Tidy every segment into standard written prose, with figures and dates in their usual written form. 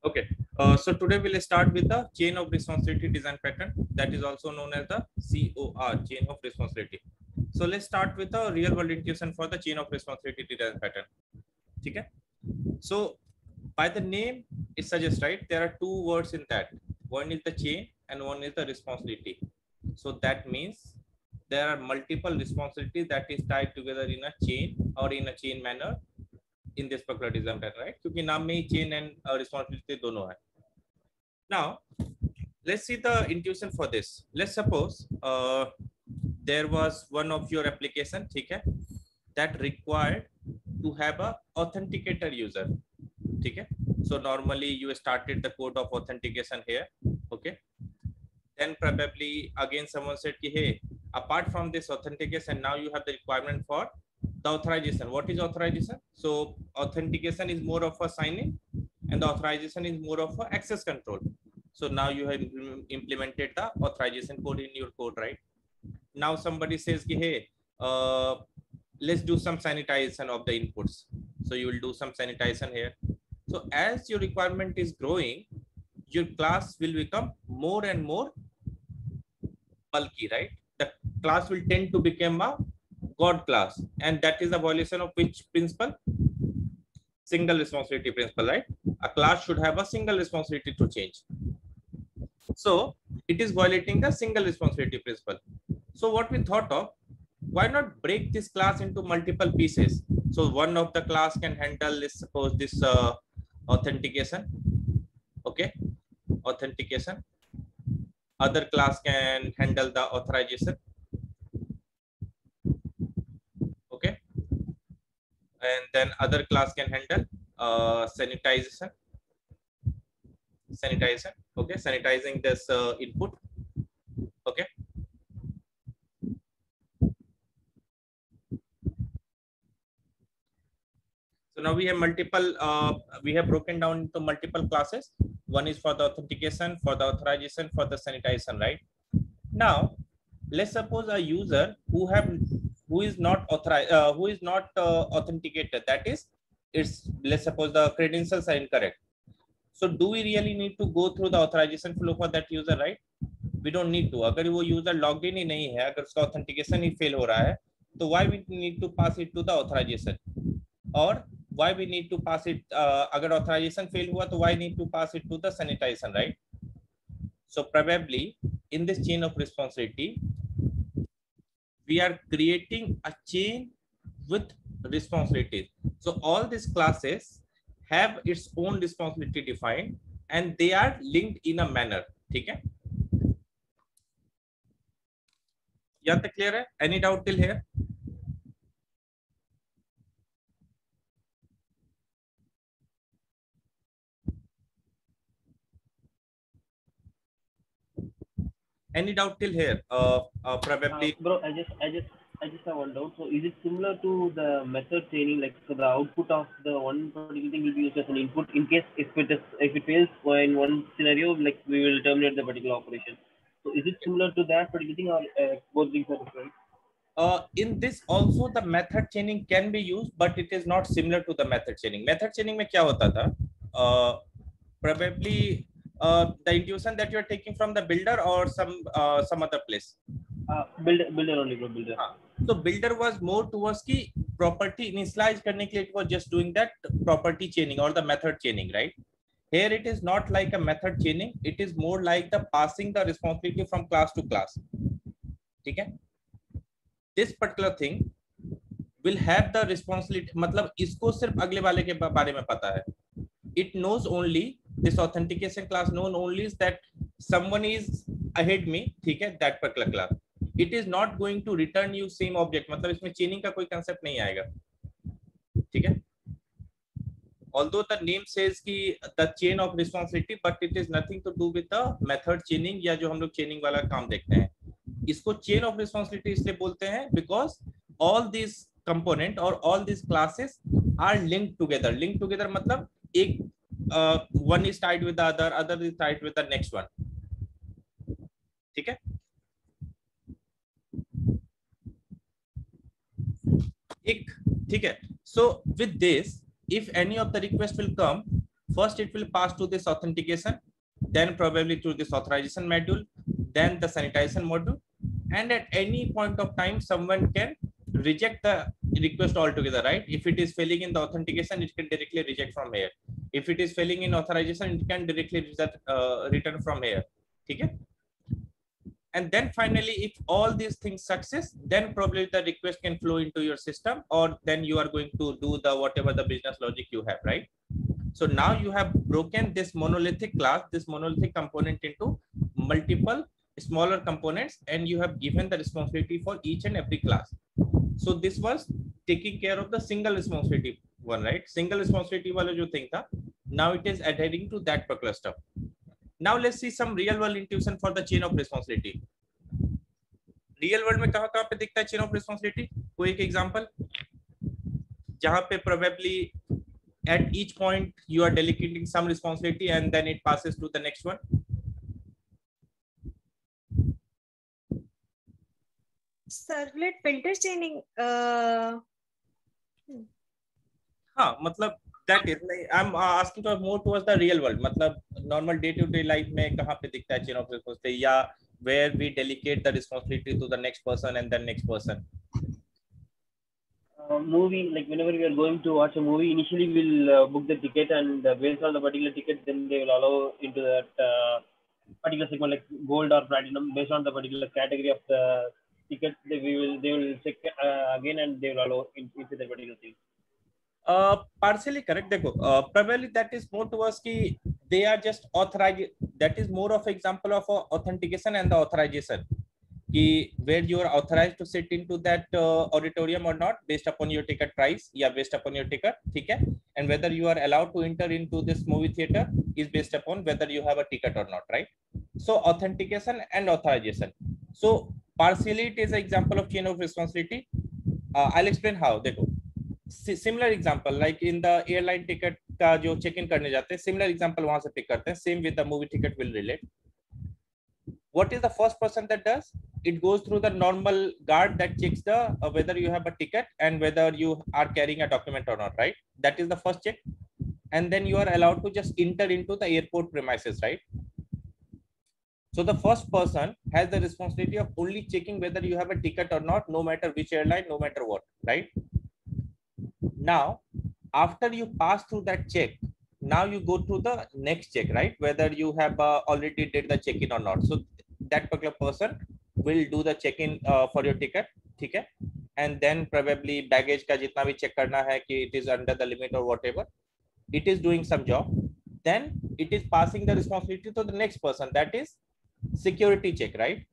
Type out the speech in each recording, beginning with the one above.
Okay. So today we'll start with the chain of responsibility design pattern, that is also known as the COR, chain of responsibility. So let's start with the real world intuition for the chain of responsibility design pattern. Okay. So by the name it suggests, right, there are two words in that. One is the chain and one is the responsibility. So that means there are multiple responsibilities that is tied together in a chain or in a chain manner in this particular design pattern, right? क्योंकि नाम में ही chain and responsibility दोनों है. Now let's see the intuition for this. Let's suppose there was one of your application, ठीक है, that required to have a authenticator user, ठीक है. So normally you started the code of authentication here, okay. Then probably again someone said कि hey, apart from this authentication, now you have the requirement for the authorization. What is authorization? So authentication is more of a sign-in and the authorization is more of a access control. So now you have implemented the authorization code in your code, right? Now somebody says कि hey, let's do some sanitization of the inputs. So you will do some sanitization here. So as your requirement is growing, your class will become more and more bulky, right? The class will tend to become a God class, and that is a violation of which principle? Single responsibility principle, right? A class should have a single responsibility to change. So it is violating the single responsibility principle. So what we thought of, why not break this class into multiple pieces? So one of the class can handle, let's suppose this authentication, okay, authentication. Other class can handle the authorization, okay, and then other class can handle sanitization, okay, sanitizing this input, okay. So now we have multiple, we have broken down into multiple classes. One is for the authentication, for the authorization, for the sanitization, right? Now let's suppose a user who is not authorized, who is not authenticated, that is, it's, let's suppose the credentials are incorrect. So do we really need to go through the authorization flow for that user, right? We don't need to. अगर वो user logged in ही नहीं है, अगर उसका authentication ही fail हो रहा है, तो why we need to pass it to the authorization? Or why we need to pass it, अगर authorization fail हुआ तो why need to pass it to the sanitization, right? So probably in this chain of responsibility, we are creating a chain with responsibilities. So all these classes have its own responsibility defined and they are linked in a manner. ठीक है? यहाँ तक clear है? Any doubt till here? Any doubt till here? Probably. Bro, I just have one doubt. So, is it similar to the method chaining? Like, so the output of the one particular thing will be used as an input in case if it fails in one scenario, like we will terminate the particular operation. So, is it similar to that particular thing, or both things are different? In this also the method chaining can be used, but it is not similar to the method chaining. Method chaining में क्या होता था? Probably the intuition that you are taking from the builder or some other place. Builder only, bro, builder. So builder was more towards की property initialize करने के लिए, it was just doing that property chaining or the method chaining, right? Here it is not like a method chaining, it is more like the passing the responsibility from class to class. ठीक है? This particular thing will have the responsibility, मतलब इसको सिर्फ अगले वाले के बारे में पता है. It knows only, this authentication class known only is that someone is ahead me, ठीक है, that particular class. It is not going to return you same object, मतलब इसमें chaining का कोई concept नहीं आएगा, ठीक है. Although the name says कि the chain of responsibility, but it is nothing to do with the method chaining या जो हम लोग chaining वाला काम देखते हैं. इसको chain of responsibility इसलिए बोलते हैं because all these component or all these classes are linked together. Linked together मतलब एक one is tied with the other is tied with the next one. ठीक है? एक, ठीक है. So with this, if any of the request will come First, it will pass to this authentication, then probably to this authorization module, then the sanitization module, and at any point of time, someone can reject the request altogether, right? If it is failing in the authentication, it can directly reject from here. If it is failing in authorization, it can directly return from here. Okay? And then finally, if all these things success, then probably the request can flow into your system, or then you are going to do the whatever the business logic you have, right? So now you have broken this monolithic class, this monolithic component into multiple smaller components, and you have given the responsibility for each and every class. So this was taking care of the single responsibility one, right? Single responsibility wala jo thing tha, now it is adhering to that particular stuff. Now let's see some real world intuition for the chain of responsibility. Real world में कहाँ पे दिखता है chain of responsibility? कोई एक example जहां पे probably at each point you are delegating some responsibility and then it passes to the next one. Servlet filter चेनिंग हाँ, मतलब that is like I'm asking for more towards the real world, मतलब normal day to day life में कहाँ पे दिखता है chain of responsibility, या where we delegate the responsibility to the next person and then next person. Movie, like whenever we are going to watch a movie, initially we'll book the ticket, and based on the particular ticket, then they will allow into that particular segment, like gold or platinum, based on the particular category of the ticket. They will check again, and they will allow into the particular thing. Partially correct. देखो, probably that is more towards कि they are just authorized. That is more of example of authentication and the authorization. कि where you are authorized to sit into that auditorium or not based upon your ticket price, या based upon your ticket, ठीक है? And whether you are allowed to enter into this movie theater is based upon whether you have a ticket or not, right? So authentication and authorization. So partially it is an example of chain of responsibility. I'll explain how. देखो, similar example like in the airline ticket का जो check in करने जाते हैं, similar example वहां से pick करते हैं. Same with the movie ticket will relate. What is the first person that does? It goes through the normal guard that checks the whether you have a ticket and whether you are carrying a document or not, right? That is the first check, and then you are allowed to just enter into the airport premises, right? So the first person has the responsibility of only checking whether you have a ticket or not, no matter which airline, no matter what, right? Now, after you pass through that check, now you go through the next check, right? Whether you have already did the check-in or not. So that particular person will do the check-in for your ticket, ठीक है? And then probably baggage का जितना भी check करना है कि it is under the limit or whatever, it is doing some job. Then it is passing the responsibility to the next person, that is security check, right?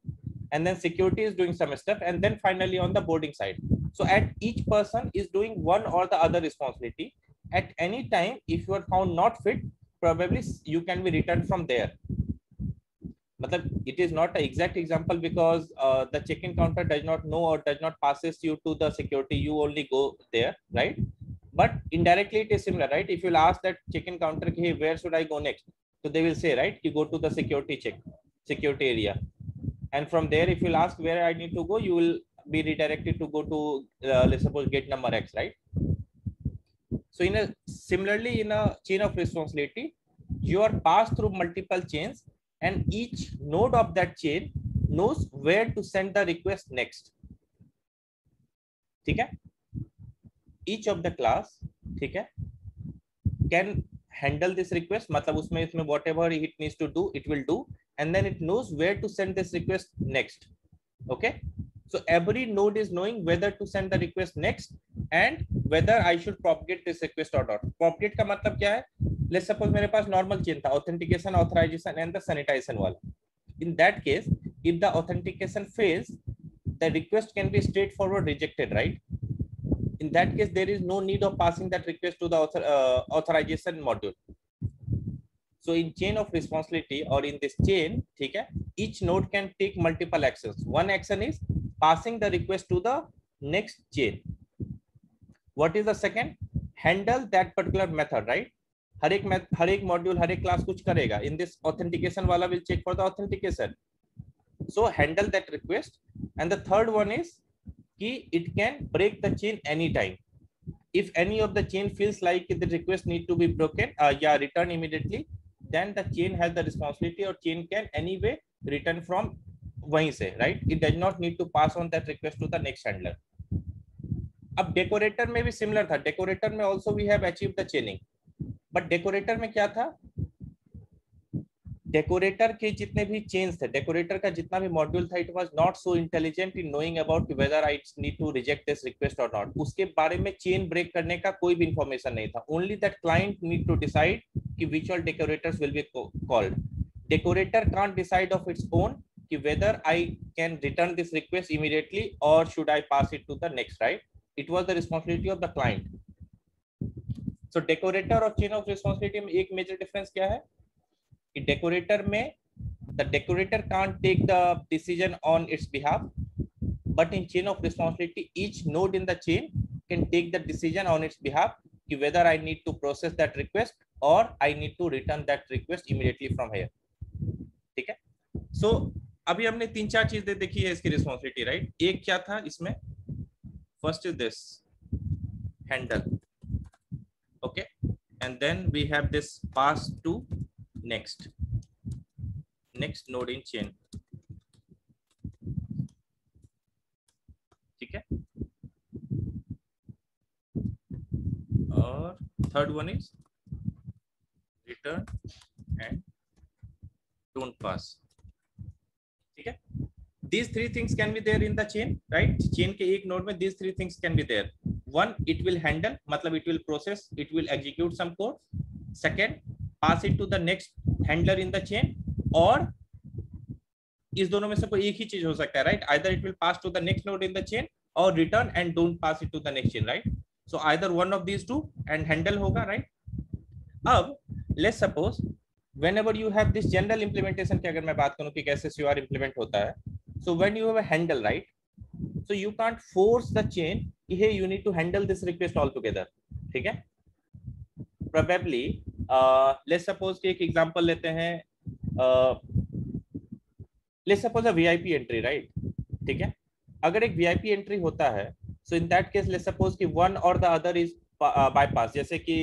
And then security is doing some stuff, and then finally on the boarding side. So at each person is doing one or the other responsibility. At any time, if you are found not fit, probably you can be returned from there. Matlab, it is not an exact example because the check-in counter does not know or does not passes you to the security. You only go there, right? But indirectly it is similar, right? If you'll ask that check-in counter, hey, where should I go next? So they will say, right, you go to the security area. And from there, if you'll ask where I need to go, you will be redirected to go to, let's suppose, gate number X, right? So similarly, in a chain of responsibility, you are passed through multiple chains, and each node of that chain knows where to send the request next. ठीक है? Each of the class, ठीक है, can handle this request. मतलब उसमें whatever it needs to do, it will do, and then it knows where to send this request next. Okay? So every node is knowing whether to send the request next and whether I should propagate this request or not. Propagate का मतलब क्या है? Let's suppose मेरे पास normal chain था, authentication, authorization, and the sanitization वाला. In that case, if the authentication fails, the request can be straightforward rejected, right? In that case, there is no need of passing that request to the authorization module. So in chain of responsibility or in this chain, ठीक है, each node can take multiple actions. One action is passing the request to the next chain. What is the second? Handle that particular method, right? हर एक module, हर एक class कुछ करेगा. In this authentication वाला will check for the authentication. So handle that request. And the third one is कि it can break the chain anytime. if any of the chain feels like the request need to be broken, return immediately, then the chain has the responsibility, or chain can anyway return from वहीं से, right? It does not need to pass on that request to the next handler. अब decorator में भी similar था. Decorator में also we have achieve the chaining, but decorator में क्या था, डेकोरेटर के जितने भी चेन्स थे, डेकोरेटर का जितना भी मॉड्यूल था, it was not so intelligent in knowing about whether I need to reject this request और नॉट. उसके बारे में चेन ब्रेक करने का कोई भी इंफॉर्मेशन नहीं था. Only that client need to decide कि which all decorators will be called. Decorator can't decide of its own कि whether I can return this request immediately or should I pass it to the next, right? It was the responsibility of the client. So decorator और chain of responsibility में एक major difference क्या है कि decorator में the decorator can't take the decision on its behalf, but in chain of responsibility each node in the chain can take the decision on its behalf कि whether I need to process that request or I need to return that request immediately from here. ठीक है. So अभी हमने 3-4 चीजें देखी है इसकी responsibility, right? एक क्या था इसमें, first is this handle, okay, and then we have this pass to next node in chain. ठीक है. और third one is return and don't pass. ठीक है. These three things can be there in the chain, right? Chain के एक node में these three things can be there. One, it will handle, मतलब it will process, it will execute some code. Second, pass it to the next handler in the chain. और इस दोनों में से कोई एक ही चीज हो सकता है, right? Either it will pass to the next node in the chain or return and don't pass it to the next chain, right? So either one of these two and handle होगा, right? अब let's suppose whenever you have this general implementation की अगर मैं बात करूं कि कैसे COR implement होता है, so when you have a handle, right, so you can't force the chain कि hey you need to handle this request altogether. ठीक है. Probably let's suppose कि एक example लेते हैं, let's suppose a VIP entry, right? ठीक है. अगर एक VIP entry होता है, so in that case let's suppose कि one or the other is bypass. जैसे कि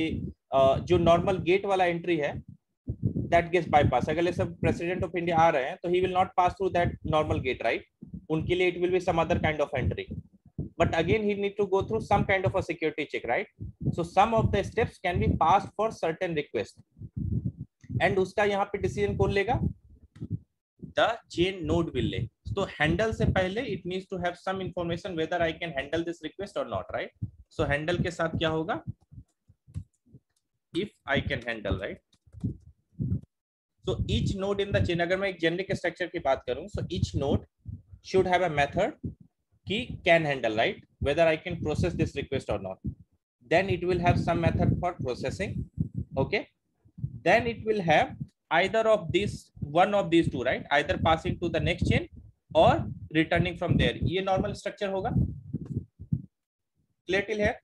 जो normal gate वाला entry है, that gets bypass. अगर सब प्रेसिडेंट ऑफ इंडिया आ रहे हैं तो he will not pass through that normal gate, right? उनके लिए it will be some other kind of entry, but again he need to go through some kind of a security check, right? So some of the steps can be passed for certain request, and उसका यहाँ पे decision कौन लेगा? The chain node will ले. So handle से पहले it needs to have some information whether I can handle this request or not, right? So handle के साथ क्या होगा? If I can handle, right? So each node in the chain, अगर मैं एक generic structure की बात करूं, so each node should have a method कि can handle, right? Whether I can process this request or not. Then it will have some method for processing, okay? Then it will have either of these, one of these two, right? Either passing to the next chain or returning from there. ये normal structure होगा. Clear till here?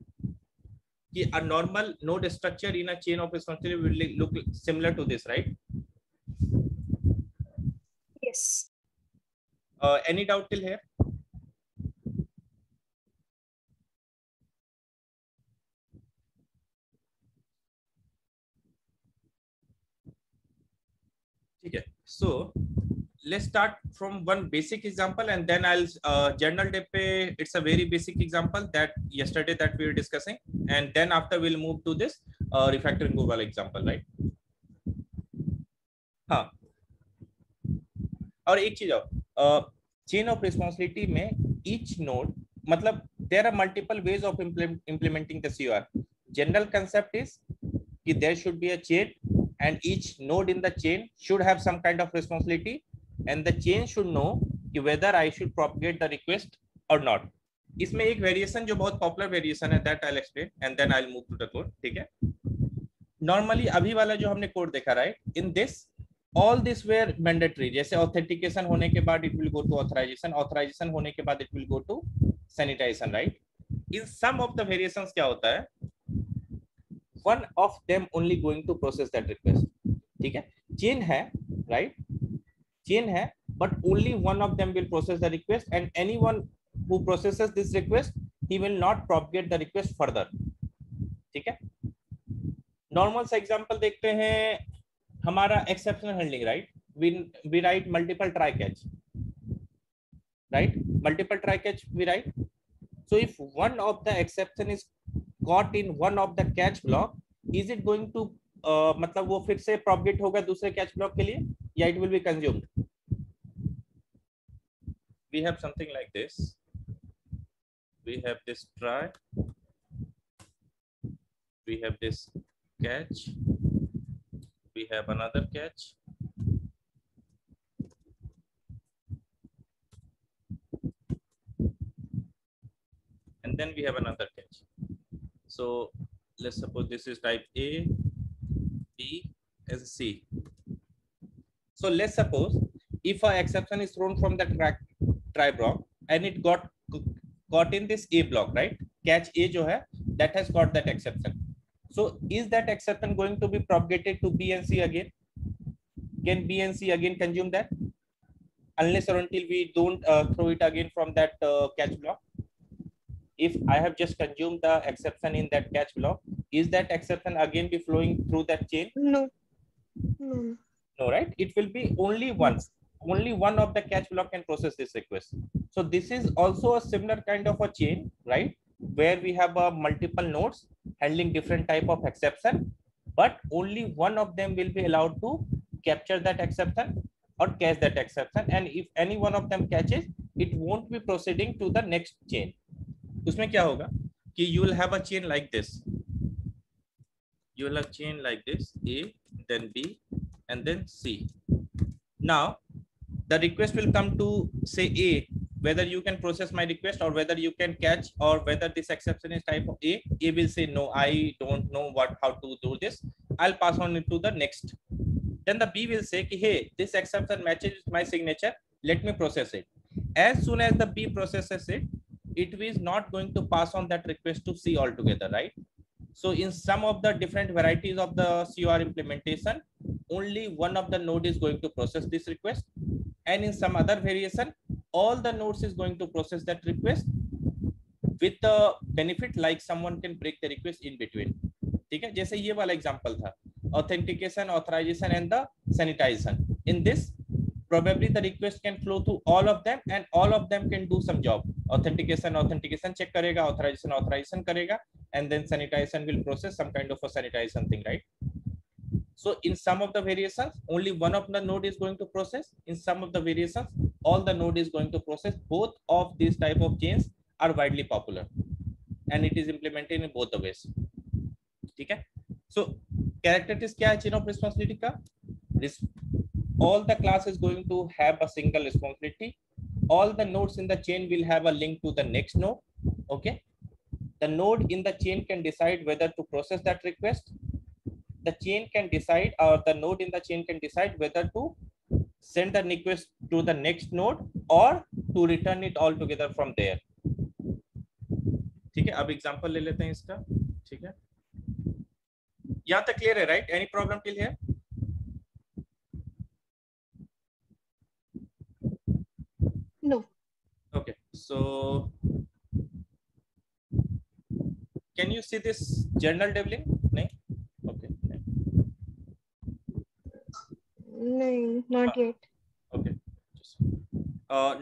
कि a normal node structure in a chain of responsibility will look similar to this, right? Yes. Any doubt till here? Okay, so let's start from one basic example, and then I'll general day pe it's a very basic example that yesterday that we were discussing, and then after we'll move to this refactoring Google example, right? हाँ. और एक चीज और, chain of responsibility में each node, मतलब there are multiple ways of implementing the COR. General concept is कि there should be a chain and each node in the chain should have some kind of responsibility, and the chain should know कि whether I should propagate the request or not. इसमें एक variation जो बहुत popular variation है, that I'll explain and then I'll move to the code. ठीक है. Normally अभी वाला जो हमने कोड देखा, right, in this all this were mandatory. जैसे ऑथेंटिकेशन होने के बाद it will go to authorization, authorization होने के बाद it will go to sanitization, right? In some of the variations क्या होता है, one of them only going to process that request. ठीक है. Chain है, right? Chain है, but only one of them will process the request, and anyone who processes this request, he will not propagate the request further. ठीक है, normal सा example देखते हैं, हमारा exceptional handling, right, we write multiple try catch, right, multiple try catch we write. So if one of the exception is caught in one of the catch block, is it going to मतलब वो फिर से propagate होगा दूसरे catch block के लिए, या it will be consumed? We have something like this. We have this try, we have this catch, we have another catch, and then we have another catch. So let's suppose this is type A, B, and C. So let's suppose if an exception is thrown from the try block and it got caught in this A block, right? Catch A जो है, that has got that exception. So is that exception going to be propagated to B and C again? Can B and C again consume that? Unless or until we don't throw it again from that catch block. If I have just consumed the exception in that catch block, is that exception again be flowing through that chain? No. No. No, right? It will be only once. Only one of the catch block can process this request. So this is also a similar kind of a chain, right? Where we have multiple nodes handling different type of exception, but only one of them will be allowed to capture that exception or catch that exception. And if any one of them catches, it won't be proceeding to the next chain. उसमें क्या होगा कि you will have a chain like this. You will have chain like this, A, then B, and then C. Now, the request will come to say A, whether you can process my request or whether you can catch or whether this exception is type of A. A will say, no, I don't know how to do this. I'll pass on it to the next. Then the B will say, hey, this exception matches my signature. Let me process it. As soon as the B processes it, it is not going to pass on that request to C altogether, right? So in some of the different varieties of the COR implementation, only one of the node is going to process this request. And in some other variation, all the nodes is going to process that request with the benefit like someone can break the request in between. ठीक है, जैसे ये वाला example था, authentication, authorization and the sanitization. In this, probably the request can flow to all of them and all of them can do some job. Authentication check करेगा, authorization करेगा, and then sanitization will process some kind of a sanitization thing, right? So in some of the variations, only one of the node is going to process. In some of the variations, all the node is going to process. Both of these type of chains are widely popular, and it is implemented in both the ways. ठीक है? So characteristics क्या है chain of responsibility का? All the class is going to have a single responsibility. All the nodes in the chain will have a link to the next node. Okay. The node in the chain can decide whether to process that request. The chain can decide, or the node in the chain can decide whether to send the request to the next node or to return it all together from there. ठीक है, अब example ले लेते हैं इसका. ठीक है, यहाँ तक क्लियर है, right? Any problem till here? No. Okay, so can you see this journal debugging? No. Okay. No, not yet. Okay.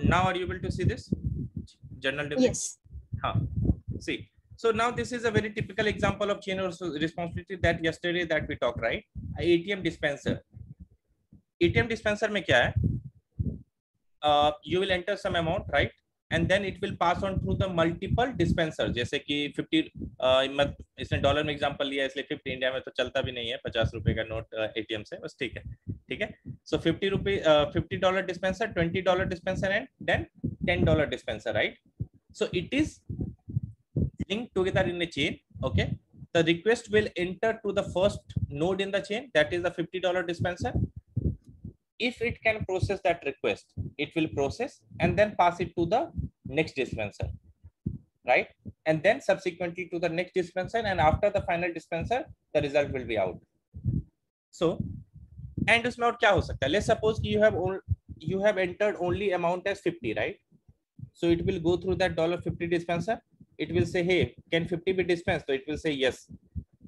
Now are you able to see this journal debugging? Yes. See. So now this is a very typical example of chain of responsibility that yesterday that we talked, right? ATM dispenser. ATM dispenser में क्या है? You will enter some amount, right? And then it will pass on through the multiple dispenser. जैसे कि 50 इसने dollar में example लिया इसलिए 50 India में तो चलता भी नहीं है, 50 रुपए का नोट एटीएम से, बस ठीक है, ठीक है. So $50 dispenser, $20 dispenser, and then $10 dispenser, right? So it is linked together in a chain. Okay, the request will enter to the first node in the chain, that is the $50 dispenser. If it can process that request, it will process and then pass it to the next dispenser, right? And then subsequently to the next dispenser, and after the final dispenser, the result will be out. So, and उसमें और क्या हो सकता है? Let's suppose you have entered only amount as 50, right? So it will go through that $50 dispenser. It will say, hey, can 50 be dispensed? So it will say yes.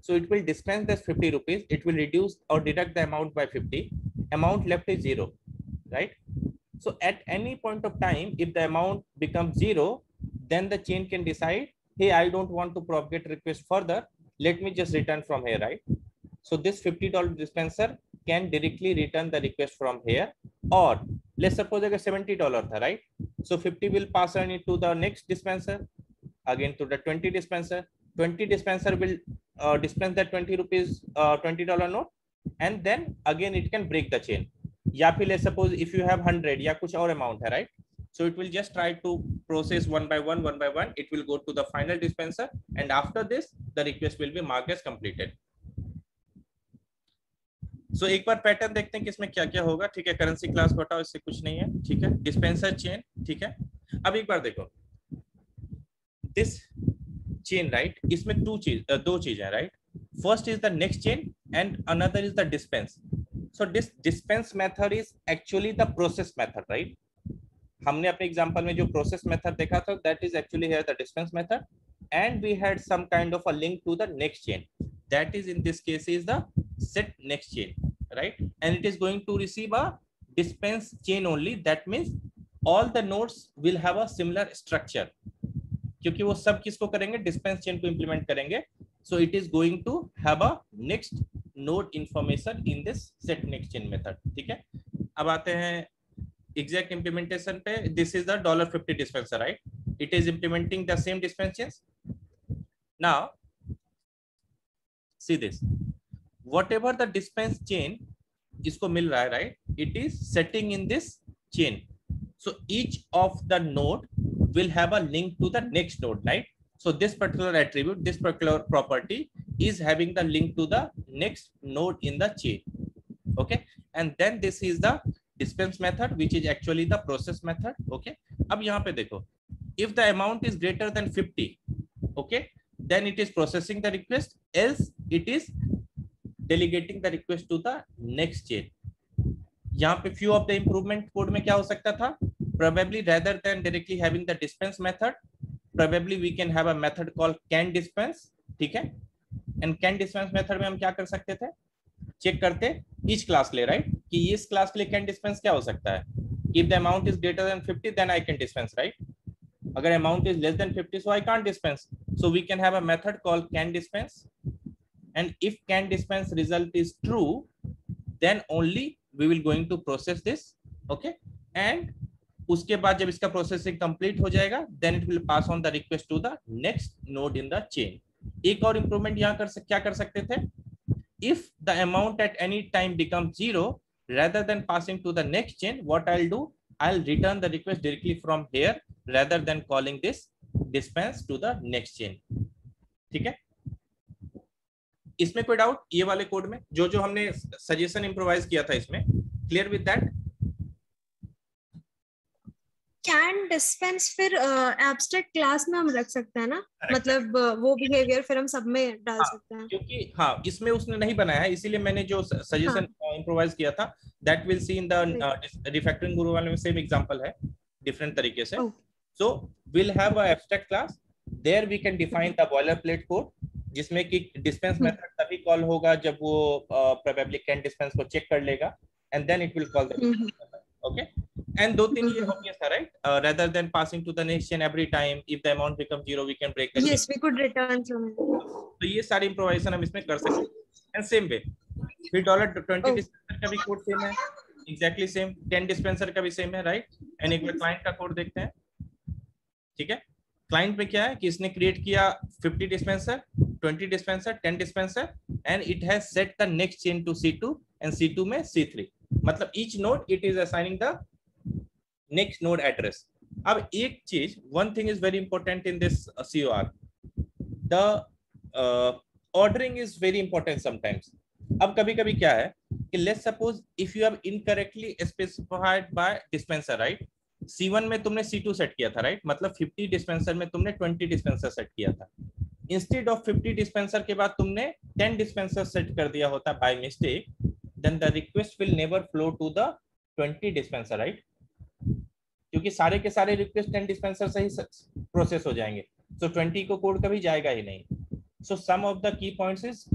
So it will dispense this 50 rupees. It will reduce or deduct the amount by 50. Amount left is 0, right? So at any point of time, if the amount becomes 0, then the chain can decide, hey, I don't want to propagate request further. Let me just return from here, right? So this $50 dispenser can directly return the request from here. Or let's suppose अगर $70 था, right? So 50 will pass on it to the next dispenser, again to the 20 dispenser. 20 dispenser will dispense that 20 rupees $20 note, and then again it can break the chain. या फिर let's suppose if you have 100 या कुछ और amount है, right? So it will just try to process one by one. It will go to the final dispenser, and after this the request will be marked as completed. So एक बार pattern देखते हैं कि इसमें क्या क्या होगा. ठीक है, करेंसी क्लास को हटाओ, इससे कुछ नहीं है. ठीक है, डिस्पेंसर चेन. ठीक है, अब एक बार देखो दिस चेन, राइट? इसमें दो चीज है, right? First is the next chain and another is the dispense. So this dispense method is actually the process method, right? हमने अपने एग्जांपल में जो प्रोसेस मेथड देखा था, that is actually here the dispense method, and we had some kind of a link to the next chain. That is, in this case, is the set next chain, right? And it is going to receive a dispense chain only. That means all the nodes will have a similar structure, क्योंकि वो सब किसको करेंगे? Dispense chain को implement करेंगे. So it is going to have a next node information in this set next chain method. ठीक है, अब आते हैं exact implementation पे. This is the $50 dispenser, right? It is implementing the same dispense chains. Now see this, whatever the dispense chain इसको मिल रहा है, right? It is setting in this chain. So each of the node will have a link to the next node, right? So this particular attribute, this particular property is having the link to the next node in the chain. Okay, and then this is the dispense method, which is actually the process method. Okay, अब यहाँ पे देखो, if the amount is greater than 50, okay, then it is processing the request, else it is delegating the request to the next chain. यहाँ पे few of the improvement code में क्या हो सकता था? Probably rather than directly having the dispense method, probably we can have a method called can dispense. ठीक है, and can dispense method में हम क्या कर सकते थे? चेक करते each class के लिए, right? कि इस क्लास के लिए can dispense क्या हो सकता है? If the amount is greater than 50, then I can dispense, right? अगर amount is less than 50, so I can't dispense. So we can have a method called can dispense, and if can dispense result is true, then only we will going to process this. Okay, and उसके बाद जब इसका processing complete हो जाएगा, then it will pass on the request to the next node in the chain. एक और improvement यहाँ क्या कर सकते थे? If the amount at any time becomes 0, rather than passing to the next chain, what I'll do, I'll return the request directly from here rather than calling this dispense to the next chain. ठीक है, इसमें कोई doubt? ये वाले code में जो जो हमने सजेशन इम्प्रोवाइज किया था, इसमें clear with that? Can dispense फिर एब्स्ट्रैक्ट क्लास में हम रख सकते हैं ना? मतलब वो बिहेवियर फिर हम सब में डाल सकते हैं, क्योंकि हाँ इसमें उसने नहीं बनाया है, इसीलिए मैंने जो सजेशन इम्प्रोवाइज किया था, that will see in the refactoring Guru वाले में सेम एग्जांपल है, डिफरेंट तरीके से. So will have a abstract class, there we can define the boilerplate code, जिसमें कि डिस्पेंस मेथड तभी कॉल होगा जब वो प्रोबेबली कैन डिस्पेंस को चेक कर लेगा, and then it will call the. Okay, and दो तीन ये ऑब्वियस था, right? rather than passing to the next chain every time, if the amount becomes 0, we can break the chain. Yes, we could return from it. तो ये सारी improvisation हम इसमें कर सकते हैं. एंड सेम वे फिर $20 डिस्पेंसर का भी कोड सेम है, एग्जैक्टली सेम. 10 डिस्पेंसर का भी सेम है, राइट? एंड एक बार क्लाइंट का कोड देखते हैं. ठीक है, क्लाइंट में क्या है कि इसने क्रिएट किया 50 dispenser, 20 dispenser, 10 dispenser, and it has set the next chain to C2 and C2 में C3. मतलब each node it is assigning the next node address. अब एक चीज, one thing is very important in this COR, the ordering is very important sometimes. अब कभी कभी क्या है कि let's suppose if you have incorrectly specified by dispenser, right? C1 में तुमने C2 सेट किया था, राइट? मतलब 50 डिस्पेंसर में तुमने 20 डिस्पेंसर सेट किया था. इंस्टेड ऑफ 50 डिस्पेंसर के बाद तुमने 10 डिस्पेंसर सेट कर दिया होता by mistake, then the request will never flow to the 20 dispenser, right? क्योंकि सारे के सारे रिक्वेस्ट 10 डिस्पेंसर से ही प्रोसेस हो जाएंगे, so 20 को कोड कभी जाएगा ही नहीं. So some of the key points is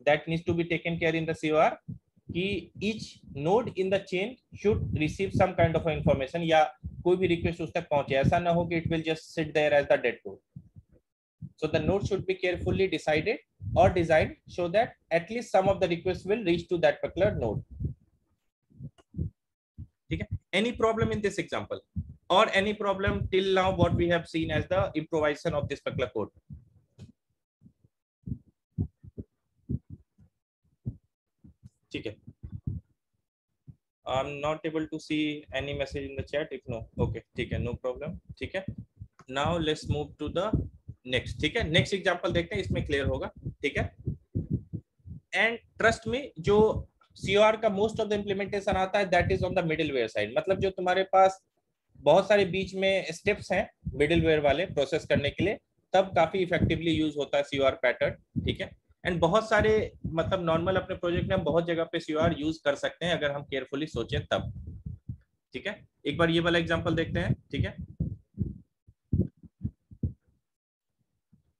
that needs to be taken care in the COR कि each node in the chain should receive some kind of information या कोई भी request उस तक पहुंचे, ऐसा ना हो कि it will just sit there as the dead node. So the node should be carefully decided or designed so that at least some of the requests will reach to that particular node. Okay. Any problem in this example or any problem till now what we have seen as the improvisation of this particular code? Okay. I'm not able to see any message in the chat. If no, okay, okay, no problem. Okay. Now let's move to the next. ठीक है, next example देखते हैं, इसमें clear होगा. ठीक है. And trust me, जो COR का most of the implementation आता है, that is on the middleware side. मतलब जो तुम्हारे पास बहुत सारे बीच में steps हैं middleware वाले process करने के लिए, तब काफी effectively use होता है COR pattern. ठीक है. एंड बहुत सारे मतलब नॉर्मल अपने प्रोजेक्ट में हम बहुत जगह पे COR यूज कर सकते हैं अगर हम केयरफुली सोचें तब. ठीक है, एक बार ये वाला एग्जांपल देखते हैं. ठीक है,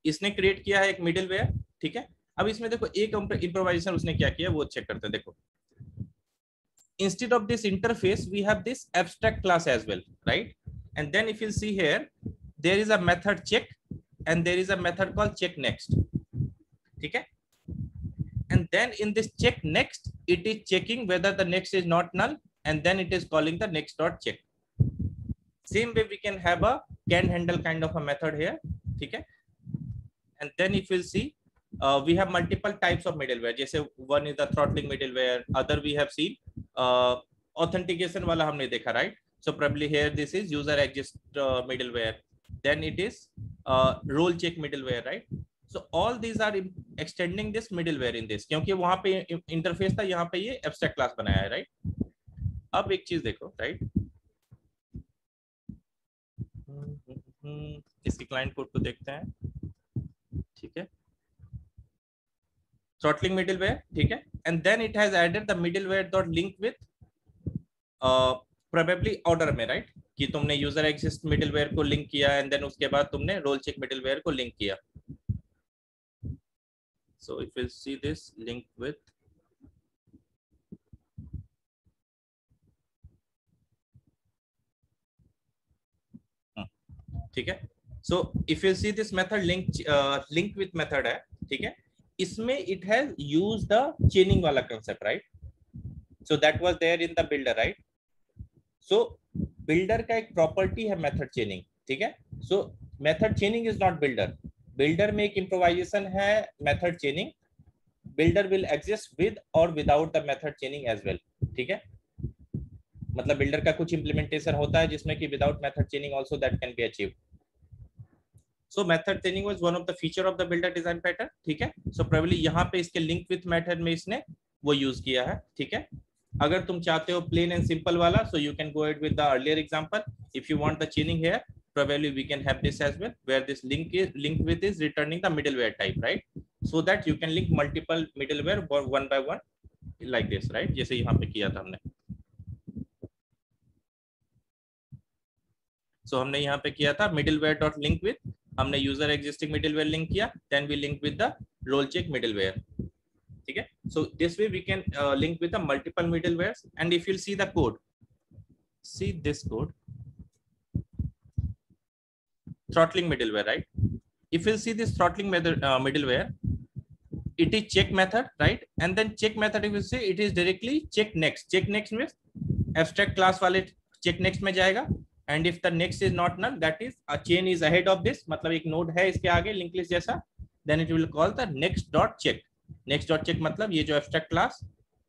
इसने क्रिएट किया है एक मिडिलवेयर. ठीक है, अब इसमें देखो एक इम्प्रोवाइजेशन उसने क्या किया वो चेक करते हैं. देखो, instead of this interface we have this abstract class as well, right? And then if you see here there is a method check and there is a method called check next. ठीक है, and then in this check next it is checking whether the next is not null and then it is calling the next dot check. Same way we can have a can handle kind of a method here. ठीक है, and then if you see we have multiple types of middleware. जैसे one is the throttling middleware, other we have seen authentication वाला हमने देखा, right? So probably here this is user exist middleware, then it is role check middleware, right? So all these are extending this middleware in this, क्योंकि वहां पे interface था, यहाँ पे ये abstract class बनाया है, right? अब एक चीज देखो, right? इसकी क्लाइंट कोड को देखते हैं. ठीक है, throttling middleware. ठीक है, and then it has added the middleware dot link with probably order में, right? कि तुमने user exist middleware को लिंक किया and then उसके बाद तुमने role check middleware को लिंक किया. So if you see this link with ठीक है, so if you see this method link with method है. ठीक है, इसमें it has used the chaining वाला concept, right? So that was there in the builder, right? So builder का एक property है method chaining. ठीक है, so method chaining is not builder. Builder में एक improvisation है method chaining. Builder will exist with or without the method chaining as well. ठीक है, मतलब builder का कुछ implementation होता है जिसमें कि without method chaining also that can be achieved. So method chaining was one of the feature of the builder design pattern. ठीक है, so probably यहाँ पे इसके link with method में इसने वो use किया है. ठीक है, अगर तुम चाहते हो plain and simple वाला, so you can go ahead with the earlier example. If you want the chaining here, probably we can have this as well, where this link with is returning the middleware type, right? So that you can link multiple middleware one by one like this, right? जैसे यहाँ पे किया था हमने. So हमने यहाँ पे किया था middleware dot link with, हमने user existing middleware link किया, then we link with the role check middleware. ठीक है, so this way we can link with the multiple middlewares. And if you see the code, see this code, throttling middleware, right? If you see this throttling middleware, it is check method, right? And then check method, if you see, it is directly check next. Check next means abstract class वाले check next में जाएगा. And if the next is not null, that is a chain is ahead of this, मतलब एक node है इसके आगे linked list जैसा, then it will call the next dot check. Next dot check मतलब ये जो abstract class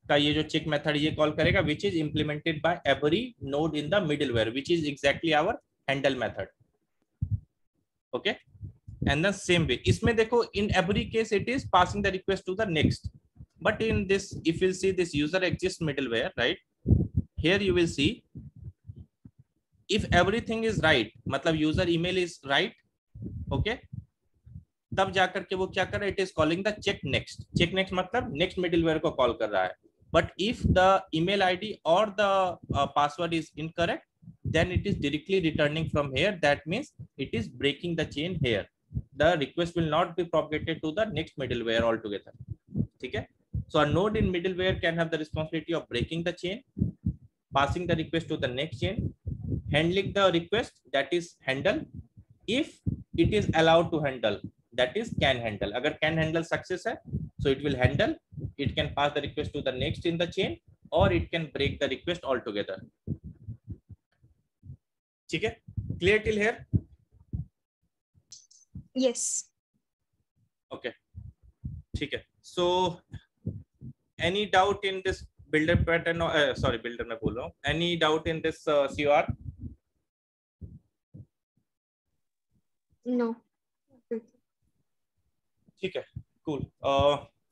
का ये जो check method ये call करेगा, which is implemented by every node in the middleware, which is exactly our handle method. Okay. And the same way, इसमें देखो, in every case it is passing the request to the next. But in this, if you see this user exists middleware, right? Here you will see, if everything is right, मतलब user email is right, okay? तब जाकर के वो क्या कर रहा है? It is calling the check next. Check next मतलब next middleware को call कर रहा है. But if the email ID or the password is incorrect, then it is directly returning from here. That means it is breaking the chain here. the request will not be propagated to the next middleware altogether. Okay. So a node in middleware can have the responsibility of breaking the chain, passing the request to the next chain, handling the request, that is handle, if it is allowed to handle, that is can handle. Agar can handle success hai, so it will handle, it can pass the request to the next in the chain, or it can break the request altogether. Okay, clear till here? Yes. Okay, okay. So any doubt in this builder pattern? Sorry, builder मैं बोल रहा हूँ. Any doubt in this COR? No. Okay, cool.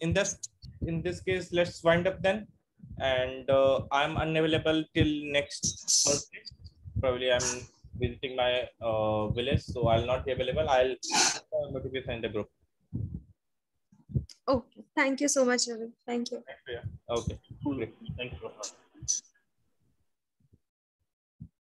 In this case, let's wind up then. And I'm unavailable till next Thursday. Probably I'm visiting my village, so I'll not be available. I'll notification in the group. Okay. Thank you so much, Ravi. Thank you. Okay. Cool. Thanks, Prasad.